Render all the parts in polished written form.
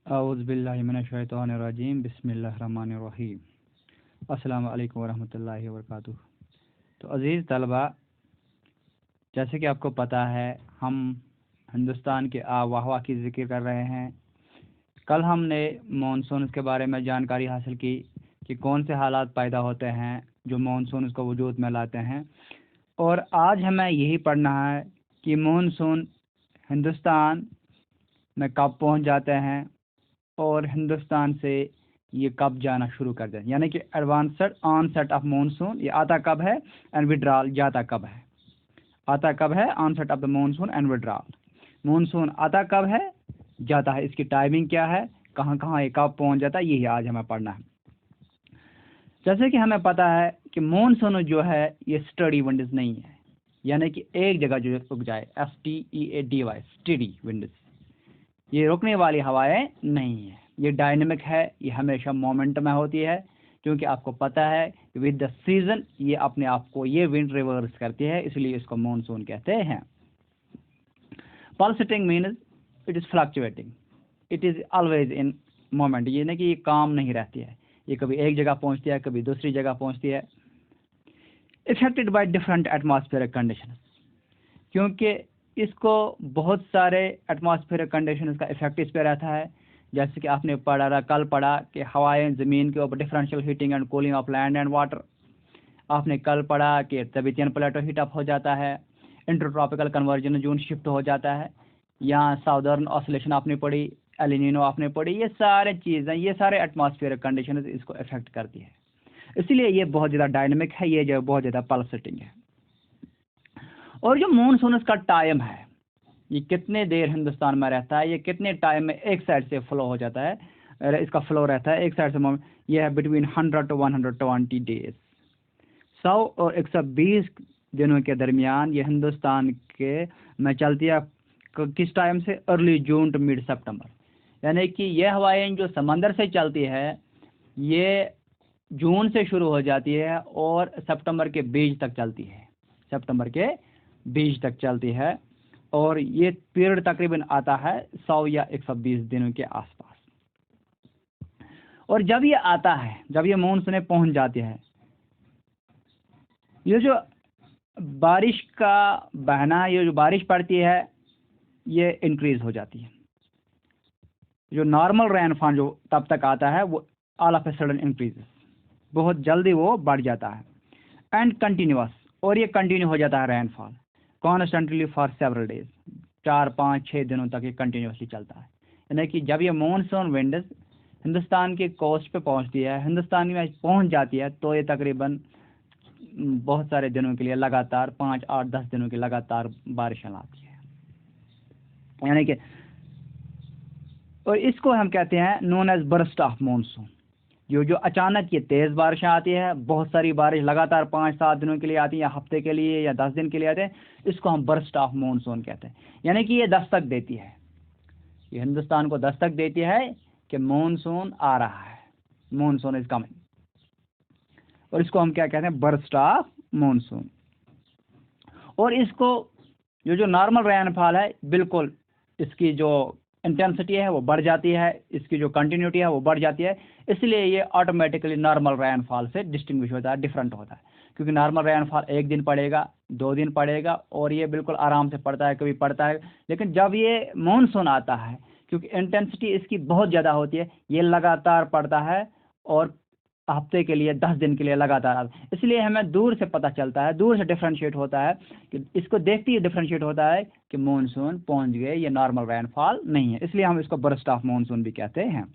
औज़ुबिल्लाहिमिनश्शैतानिर्रजीम बिस्मिल्लाहिर्रहमानिर्रहीम अस्सलामु अलैकुम वरहमतुल्लाहि वबरकातुहू। तो अज़ीज़ तलबा, जैसे कि आपको पता है हम हिंदुस्तान के आब व हवा की ज़िक्र कर रहे हैं। कल हमने मानसून के बारे में जानकारी हासिल की कि कौन से हालात पैदा होते हैं जो मानसून को वजूद में लाते हैं, और आज हमें यही पढ़ना है कि मानसून हिंदुस्तान में कब पहुंच जाते हैं और हिंदुस्तान से ये कब जाना शुरू कर दें, यानी कि एडवांसड ऑनसेट ऑफ मानसून, ये आता कब है एंड विड्रॉल जाता कब है। आता कब है onset of the monsoon and withdrawal. Monsoon आता कब है, जाता है, इसकी टाइमिंग क्या है, कहाँ कहाँ ये कब पहुंच जाता है, यही आज हमें पढ़ना है। जैसे कि हमें पता है कि मानसून जो है ये स्टडी विंड्स नहीं है, यानी कि एक जगह जो रुक जाए, STEADY स्टडी विंड्स, ये रुकने वाली हवाएं नहीं है, ये डायनेमिक है, ये हमेशा मोमेंट में होती है। क्योंकि आपको पता है कि विद द सीजन ये अपने आप को ये विंड रिवर्स करती है, इसलिए इसको मानसून कहते हैं। Pulsating means it is fluctuating, it is always in moment, ये नहीं कि ये काम नहीं रहती है, ये कभी एक जगह पहुंचती है कभी दूसरी जगह पहुंचती है। Affected by different atmospheric conditions, क्योंकि इसको बहुत सारे एटमॉस्फेरिक कंडीशंस का इफेक्ट इस पर रहता है। जैसे कि आपने कल पढ़ा कि हवाएं ज़मीन के ऊपर differential heating and cooling of land and water. आपने कल पढ़ा कि तिबेटियन प्लेटो हीट अप हो जाता है, इंटरट्रॉपिकल कन्वर्जन जोन शिफ्ट हो जाता है, यहाँ साउदर्न ऑसिलेशन आपने पढ़ी, एल नीनो आपने पढ़ी। ये सारे चीज़ें, ये सारे एटमॉस्फेरिक कंडीशन इसको इफेक्ट करती है, इसलिए ये बहुत ज़्यादा डायनेमिक है, ये जो बहुत ज़्यादा पल्सेटिंग है। और जो मानसून का टाइम है, ये कितने देर हिंदुस्तान में रहता है, ये कितने टाइम में एक साइड से फ्लो हो जाता है, इसका फ्लो रहता है एक साइड से, ये है बिटवीन 100 to 120 डेज, 100 और 120 दिनों के दरमियान ये हिंदुस्तान के में चलती है। किस टाइम से, अर्ली जून टू मिड सितंबर, यानी कि ये हवाएं जो समंदर से चलती है ये जून से शुरू हो जाती है और सितंबर के बीच तक चलती है, सितंबर के बीच तक चलती है, और ये पीरियड तकरीबन आता है 100 या 120 दिनों के आसपास। और जब ये आता है, जब ये मानसून पहुंच जाती है, ये जो बारिश का बहना, ये जो बारिश पड़ती है ये इंक्रीज हो जाती है। जो नॉर्मल रेनफॉल जो तब तक आता है वो all of a sudden increase, बहुत जल्दी वो बढ़ जाता है। एंड कंटिन्यूअस, और ये कंटिन्यू हो जाता है rainfall constantly for several days, 4, 5, 6 दिनों तक ये कंटिन्यूसली चलता है। यानी कि जब ये मानसून विंड्स हिंदुस्तान के कोस्ट पे पहुंचती है, हिंदुस्तान में पहुंच जाती है, तो ये तकरीबन बहुत सारे दिनों के लिए लगातार 5, 8, 10 दिनों की लगातार बारिशें लाती है, यानी कि, और इसको हम कहते हैं known as burst of monsoon. जो अचानक ये तेज़ बारिशें आती है, बहुत सारी बारिश लगातार 5-7 दिनों के लिए आती है, या हफ्ते के लिए या 10 दिन के लिए आते हैं, इसको हम बर्स्ट ऑफ मानसून कहते हैं। यानी कि ये दस्तक देती है, ये हिंदुस्तान को दस्तक देती है कि मानसून आ रहा है, मानसून इज कमिंग, और इसको हम क्या कहते हैं, बर्स्ट ऑफ मानसून। और इसको जो नॉर्मल रेनफॉल है, बिल्कुल इसकी जो इंटेंसिटी है वो बढ़ जाती है, इसकी जो कंटिन्यूटी है वो बढ़ जाती है, इसलिए ये ऑटोमेटिकली नॉर्मल रेनफॉल से डिस्टिंग्विश होता है, डिफरेंट होता है। क्योंकि नॉर्मल रेनफॉल एक दिन पड़ेगा, 2 दिन पड़ेगा, और ये बिल्कुल आराम से पड़ता है, कभी पड़ता है। लेकिन जब ये मानसून आता है, क्योंकि इंटेंसिटी इसकी बहुत ज़्यादा होती है, ये लगातार पड़ता है, और हफ्ते के लिए 10 दिन के लिए लगातार, इसलिए हमें दूर से पता चलता है, दूर से डिफ्रेंशिएट होता है, कि इसको देखते ही डिफ्रेंशिएट होता है कि मानसून पहुंच गए, ये नॉर्मल रेनफॉल नहीं है, इसलिए हम इसको बर्स्ट ऑफ मानसून भी कहते हैं।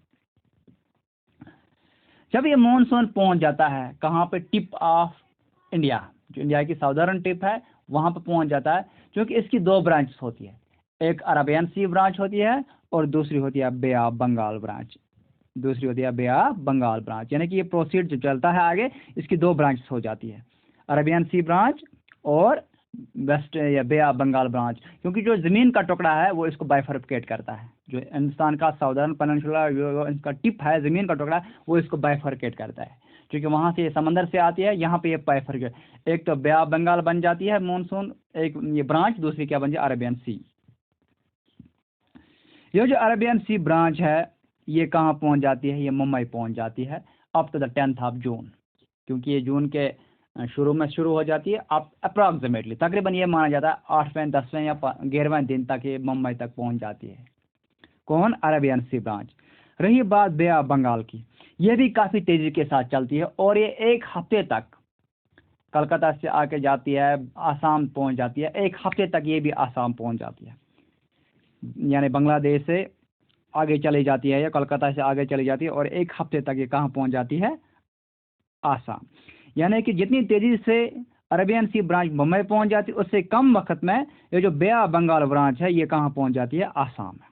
जब ये मानसून पहुंच जाता है कहाँ पे, टिप ऑफ इंडिया, जो इंडिया की साउदर्न टिप है वहाँ पे पहुंच जाता है, क्योंकि इसकी 2 ब्रांचेस होती है, एक अरबियन सी ब्रांच होती है और दूसरी होती है बे ऑफ बंगाल ब्रांच, दूसरी होती है बे ऑफ बंगाल ब्रांच। यानी कि ये प्रोसीड जो चलता है आगे, इसकी 2 ब्रांचेस हो जाती है, अरबियन सी ब्रांच और वेस्ट या बे ऑफ बंगाल ब्रांच। क्योंकि जो ज़मीन का टुकड़ा है वो इसको बाइफरकेट करता है, जो हिंदुस्तान का साउदर्न पेनिनसुला जो इसका टिप है, ज़मीन का टुकड़ा, वो इसको बाइफरकेट करता है, क्योंकि वहाँ से ये समंदर से आती है, यहाँ पे ये बाइफरकेट, एक तो बे ऑफ बंगाल बन जाती है मानसून, एक ये ब्रांच, दूसरी क्या बन जाती है, अरबियन सी। ये जो अरबियन सी ब्रांच है ये कहाँ पहुंच जाती है, ये मुंबई पहुंच जाती है up to the 10th of June, क्योंकि ये जून के शुरू में शुरू हो जाती है। आप अप्रॉक्सीमेटली तकरीबन ये माना जाता है 8वें 10वें या 11वें दिन तक ये मुंबई तक पहुंच जाती है। कौन? Arabian sea branch. रही बात बे ऑफ बंगाल की, ये भी काफ़ी तेज़ी के साथ चलती है और ये एक हफ्ते तक कलकत्ता से आके जाती है, आसाम पहुंच जाती है, एक हफ्ते तक ये भी आसाम पहुंच जाती है। यानी बांग्लादेश से आगे चली जाती है या कलकत्ता से आगे चली जाती है और एक हफ्ते तक ये कहाँ पहुंच जाती है? आसाम। यानी कि जितनी तेज़ी से अरेबियन सी ब्रांच मुंबई पहुंच जाती है, उससे कम वक्त में ये जो बे ऑफ बंगाल ब्रांच है ये कहाँ पहुंच जाती है? आसाम में।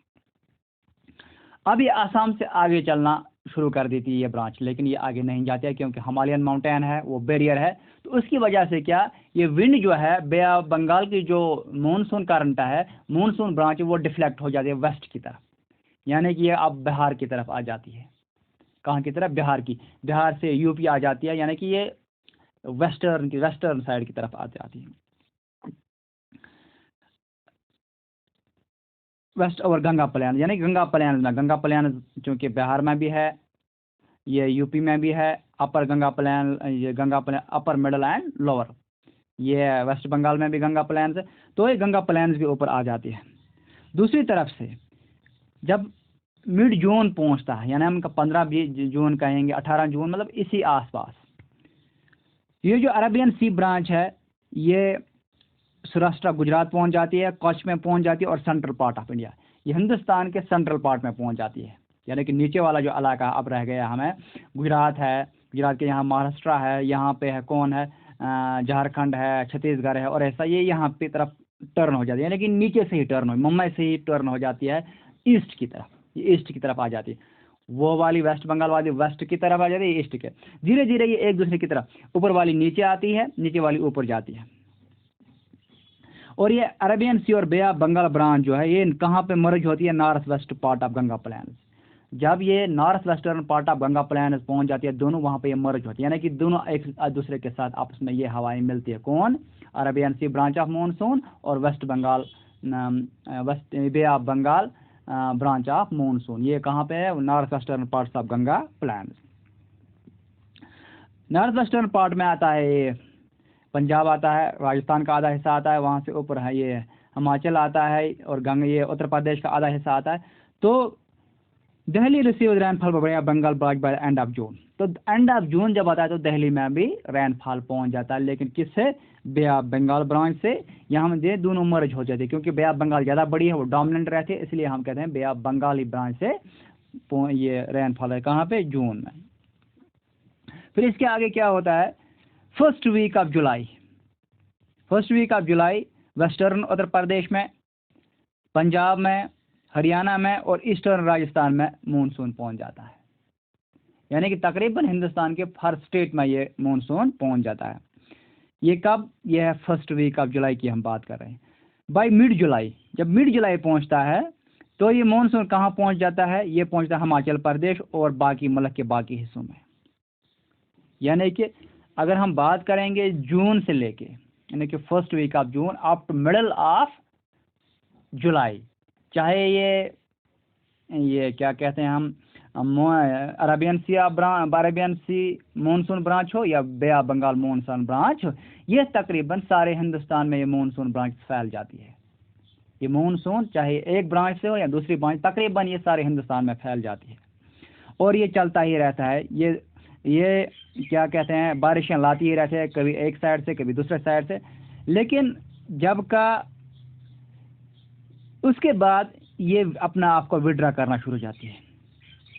अब ये आसाम से आगे चलना शुरू कर देती है ये ब्रांच, लेकिन ये आगे नहीं जाती है क्योंकि हिमालयन माउंटेन है, वो बैरियर है। तो उसकी वजह से क्या, ये विंड जो है बे ऑफ बंगाल की जो मानसून करंट है, मानसून ब्रांच वो डिफ्लेक्ट हो जाती है वेस्ट की तरफ, यानी कि ये अब बिहार की तरफ आ जाती है। कहाँ की तरफ? बिहार की। बिहार से यूपी आ जाती है, यानी कि ये वेस्टर्न साइड की तरफ आ जाती है। वेस्ट और गंगा प्लान, यानी गंगा प्लान चूँकि बिहार में भी है, ये यूपी में भी है। अपर गंगा प्लान, ये Ganga plan upper middle and lower, ये वेस्ट बंगाल में भी गंगा प्लान है। तो ये गंगा प्लान भी ऊपर आ जाती है। दूसरी तरफ से जब मिड जून पहुंचता है, यानी हम 15-20 जून कहेंगे, 18 जून, मतलब इसी आसपास, ये जो अरेबियन सी ब्रांच है ये सौराष्ट्र गुजरात पहुंच जाती है, कच्छ में पहुंच जाती है और सेंट्रल पार्ट ऑफ इंडिया, ये हिंदुस्तान के सेंट्रल पार्ट में पहुंच जाती है। यानी कि नीचे वाला जो इलाका अब रह गया हमें, गुजरात है, गुजरात के यहाँ महाराष्ट्र है, यहाँ पे है कौन है, झारखंड है, छत्तीसगढ़ है, और ऐसा ये यहाँ पे तरफ टर्न हो जाती है, यानी कि नीचे से ही टर्न हो, मुंबई से ही टर्न हो जाती है ईस्ट की तरफ, ये ईस्ट की तरफ आ जाती है। वो वाली वेस्ट बंगाल वाली वेस्ट की तरफ आ जाती है, ईस्ट के। धीरे धीरे ये एक दूसरे की तरफ, ऊपर वाली नीचे आती है, नीचे वाली ऊपर जाती है। और ये अरेबियन सी और बे ऑफ बंगाल ब्रांच जो है ये कहाँ पे मर्ज होती है? North west part of Ganga plan. जब ये north western part of Ganga plan पहुंच जाती है, दोनों वहाँ पे ये मर्ज होती है, यानी कि दोनों एक दूसरे के साथ आपस में ये हवाएं मिलती है। कौन? Arabian sea branch of monsoon और west Bengal west bay of Bengal branch of monsoon, ये कहाँ पे है? North western parts of Ganga plain. North western part में आता है ये पंजाब आता है, राजस्थान का आधा हिस्सा आता है, वहाँ से ऊपर है ये हिमाचल आता है, और गंगा ये उत्तर प्रदेश का आधा हिस्सा आता है। तो Delhi receive rainfall Bengal branch by end of June. तो एंड ऑफ जून जब आता है तो दिल्ली में भी रेनफॉल पहुंच जाता है, लेकिन किससे? बे ऑफ बंगाल ब्रांच से। यहाँ में दोनों मर्ज हो जाते हैं, क्योंकि बे ऑफ बंगाल ज़्यादा बड़ी है, वो डोमिनेंट रहती है, इसलिए हम कहते हैं बे ऑफ बंगाली ब्रांच से ये रेनफॉल है। कहाँ पे? जून में। फिर इसके आगे क्या होता है? First week of July western Uttar Pradesh में, पंजाब में, हरियाणा में और ईस्टर्न राजस्थान में मानसून पहुंच जाता है। यानी कि तकरीबन हिंदुस्तान के हर स्टेट में ये मानसून पहुंच जाता है। ये कब? ये है फर्स्ट वीक ऑफ जुलाई की हम बात कर रहे हैं। बाय मिड जुलाई, जब मिड जुलाई पहुंचता है तो ये मानसून कहाँ पहुंच जाता है? ये पहुंचता है हिमाचल प्रदेश और बाकी मुल्क के बाकी हिस्सों में। यानी कि अगर हम बात करेंगे जून से लेके, यानी कि first week of June up to middle of July, चाहे ये क्या कहते हैं हम, अरेबियन सी मानसून ब्रांच हो या बे ऑफ बंगाल मानसून ब्रांच हो, ये तकरीबन सारे हिंदुस्तान में ये मानसून ब्रांच फैल जाती है। ये मानसून चाहे एक ब्रांच से हो या दूसरी ब्रांच, तकरीबन ये सारे हिंदुस्तान में फैल जाती है और ये चलता ही रहता है। ये क्या कहते हैं, बारिशें लाती ही रहते हैं, कभी एक साइड से कभी दूसरे साइड से। लेकिन जब का उसके बाद ये अपना आपको विड्रा करना शुरू हो जाती है।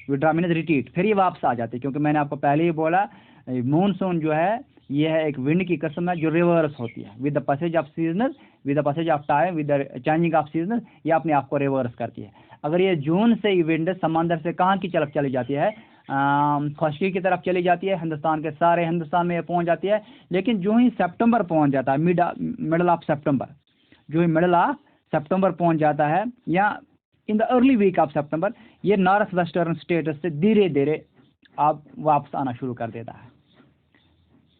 विड्रा मीन्स रिट्रीट, फिर ये वापस आ जाती है, क्योंकि मैंने आपको पहले ही बोला मानसून जो है ये है एक विंड की किस्म है जो रिवर्स होती है with the passage of seasonal, with the passage of time, with the changing of seasonal, ये अपने आप को रिवर्स करती है। अगर ये जून से ही विंड समंदर से कहाँ की तरफ चली जाती है? खुशकी की तरफ चली जाती है, हिंदुस्तान के सारे हिंदुस्तान में ये पहुँच जाती है। लेकिन जो ही सितंबर पहुँच जाता है, मिडल ऑफ सितंबर, जो ही मिडल ऑफ सितंबर पहुँच जाता है या in the early week of September, ये नॉर्थ वेस्टर्न स्टेट्स से धीरे धीरे आप वापस आना शुरू कर देता है।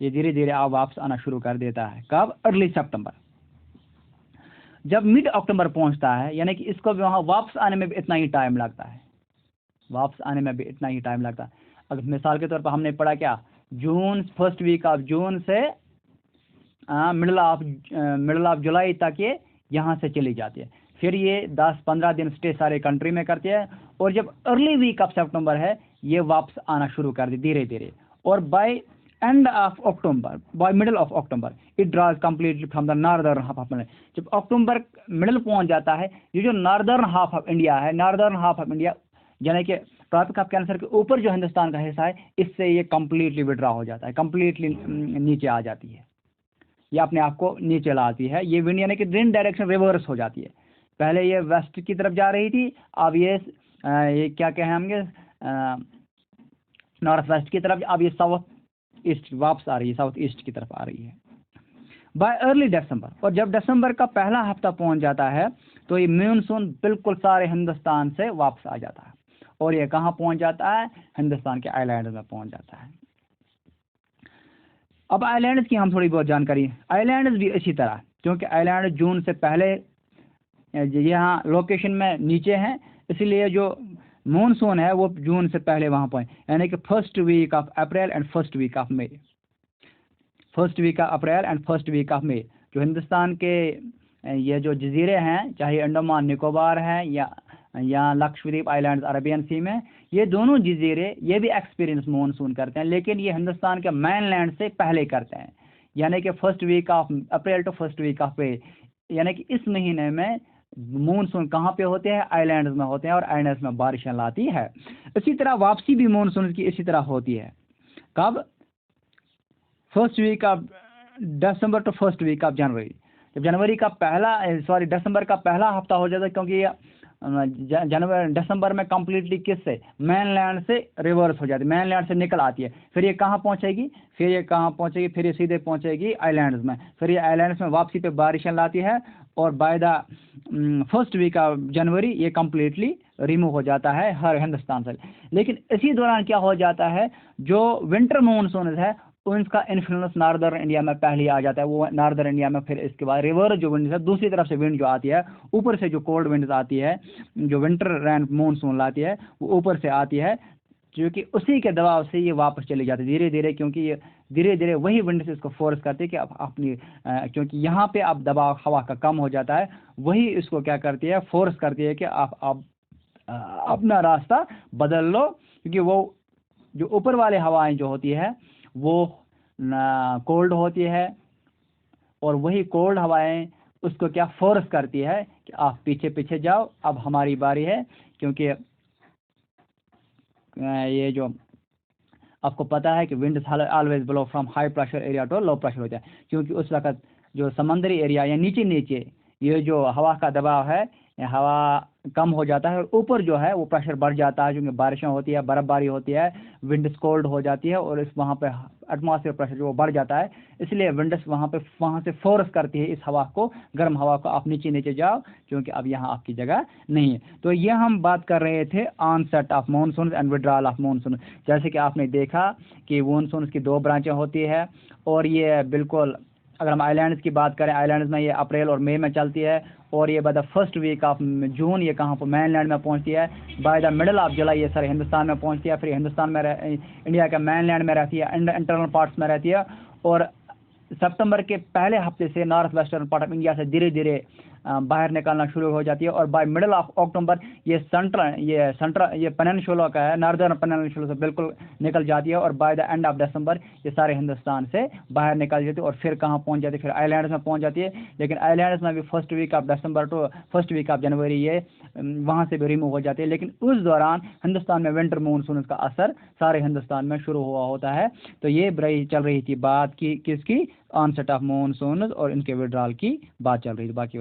ये धीरे धीरे आप वापस आना शुरू कर देता है। कब? अर्ली सितंबर। जब मिड अक्टूबर पहुंचता है, यानी कि इसको भी वहाँ वापस आने में भी इतना ही टाइम लगता है। वापस आने में भी इतना ही टाइम लगता है। अगर मिसाल के तौर पर हमने पढ़ा क्या, जून, फर्स्ट वीक ऑफ जून से मिडल ऑफ जुलाई तक ये यहाँ से चली जाती है, फिर ये 10-15 दिन स्टे सारे कंट्री में करती है, और जब अर्ली वीक ऑफ सितंबर है ये वापस आना शुरू कर दी धीरे धीरे, और by end of October, by middle of October it draws completely from the northern half of India. जब अक्टूबर मिडल पहुंच जाता है, ये जो नॉर्दर्न हाफ ऑफ इंडिया है, नॉर्दर्न हाफ ऑफ इंडिया यानी कि ट्रॉपिक ऑफ कैंसर के ऊपर जो हिंदुस्तान का हिस्सा है, इससे ये कम्प्लीटली विड्रॉ हो जाता है, कम्प्लीटली नीचे आ जाती है, ये अपने आप को नीचे लाती है। ये विंड यानी कि विंड डायरेक्शन रिवर्स हो जाती है, पहले ये वेस्ट की तरफ जा रही थी, अब ये क्या कहेंगे नॉर्थ वेस्ट की तरफ, अब ये साउथ ईस्ट वापस आ रही है, साउथ ईस्ट की तरफ आ रही है बाय अर्ली दिसंबर। और जब दिसंबर का पहला हफ्ता पहुंच जाता है तो ये मानसून बिल्कुल सारे हिंदुस्तान से वापस आ जाता है, और ये कहाँ पहुंच जाता है, हिंदुस्तान के आइलैंड्स में पहुंच जाता है। अब आइलैंड्स की हम थोड़ी बहुत जानकारी, आइलैंड्स भी इसी तरह, क्योंकि आइलैंड जून से पहले यहाँ लोकेशन में नीचे हैं, इसलिए जो मानसून है वो जून से पहले वहाँ पर, यानी कि first week of April and first week of May, first week of April and first week of May. जो हिंदुस्तान के ये जो जजीरे हैं, चाहे अंडमान निकोबार हैं या लक्षद्वीप आइलैंड्स अरबियन सी में, ये दोनों जजीरे ये भी एक्सपीरियंस मानसून करते हैं, लेकिन ये हिंदुस्तान के मेनलैंड से पहले करते हैं, यानी कि first week of April to first week of May, यानी कि इस महीने में मानसून कहाँ पे होते हैं, आइलैंड्स में होते हैं, और आइलैंड्स में बारिशें लाती है। इसी तरह वापसी भी मानसून की इसी तरह होती है, कब, first week of December to first week of January. जब जनवरी का दिसंबर का पहला हफ्ता हो जाता है, क्योंकि दिसंबर में कम्प्लीटली किससे, मेनलैंड से रिवर्स हो जाती है, मेनलैंड से निकल आती है, फिर ये कहाँ पहुँचेगी, फिर ये सीधे पहुँचेगी आइलैंड्स में, फिर ये आइलैंड्स में वापसी पे बारिशें लाती है, और by the first week of January ये कम्प्लीटली रिमूव हो जाता है हर हिंदुस्तान से। लेकिन इसी दौरान क्या हो जाता है, जो विंटर मानसून है उनका इन्फ्लुएंस नॉर्दर्न इंडिया में पहले आ जाता है, वो नॉर्दर्न इंडिया में, फिर इसके बाद रिवर्स जो विंड है, दूसरी तरफ से विंड जो आती है, ऊपर से जो कोल्ड विंड आती है, जो विंटर रैन मानसून लाती है, वो ऊपर से आती है, क्योंकि उसी के दबाव से ये वापस चली जाती है धीरे धीरे, क्योंकि ये धीरे धीरे वही विंड से इसको फोर्स करती है कि अब अपनी क्योंकि यहाँ पे अब दबाव हवा का कम हो जाता है, वही इसको क्या करती है, फोर्स करती है कि आप अपना रास्ता बदल लो, क्योंकि वो जो ऊपर वाले हवाएं जो होती है वो कोल्ड होती है, और वही कोल्ड हवाएं उसको क्या फोर्स करती है कि आप पीछे पीछे जाओ, अब हमारी बारी है, क्योंकि ये जो आपको पता है कि wind always blow from high pressure area to low pressure होता है, क्योंकि उस वक्त जो समंदरी एरिया या नीचे ये जो हवा का दबाव है, हवा कम हो जाता है, और ऊपर जो है वो प्रेशर बढ़ जाता है, क्योंकि बारिशें होती है, बर्फबारी होती है, विंड्स कोल्ड हो जाती है, और इस वहाँ पे एटमॉस्फेयर प्रेशर जो बढ़ जाता है, इसलिए विंड्स वहाँ से फोर्स करती है इस हवा को, गर्म हवा को, आप नीचे जाओ, क्योंकि अब यहाँ आपकी जगह नहीं है। तो ये हम बात कर रहे थे onset of monsoon and withdrawal of monsoon. जैसे कि आपने देखा कि मानसून की 2 ब्रांचें होती है, और ये बिल्कुल, अगर हम आइलैंड्स की बात करें, आइलैंड्स में ये अप्रैल और मई में चलती है, और ये by the first week of June ये कहाँ पर मेनलैंड में पहुंचती है, by the middle of July ये सारे हिंदुस्तान में पहुंचती है, फिर हिंदुस्तान में इंडिया के मेनलैंड में रहती है, इंटरनल पार्ट्स में रहती है, और सितंबर के पहले हफ्ते से north western part of India से धीरे धीरे बाहर निकलना शुरू हो जाती है, और बाय मिडल ऑफ अक्टूबर ये पेनिनसुला का है, नॉर्दर्न पेनिनसुला से बिल्कुल निकल जाती है, और by the end of December ये सारे हिंदुस्तान से बाहर निकल जाती है, और फिर कहाँ पहुंच जाती है, फिर आइलैंड्स में पहुंच जाती है। लेकिन आइलैंड्स में भी first week of December to first week of January ये वहाँ से भी रिमूव हो जाती है, लेकिन उस दौरान हिंदुस्तान में विंटर मानसून का असर सारे हिंदुस्तान में शुरू हुआ होता है। तो ये चल रही थी बात की किसकी, ऑनसेट ऑफ मानसून और इनके विड्रॉल की बात चल रही थी। बाकी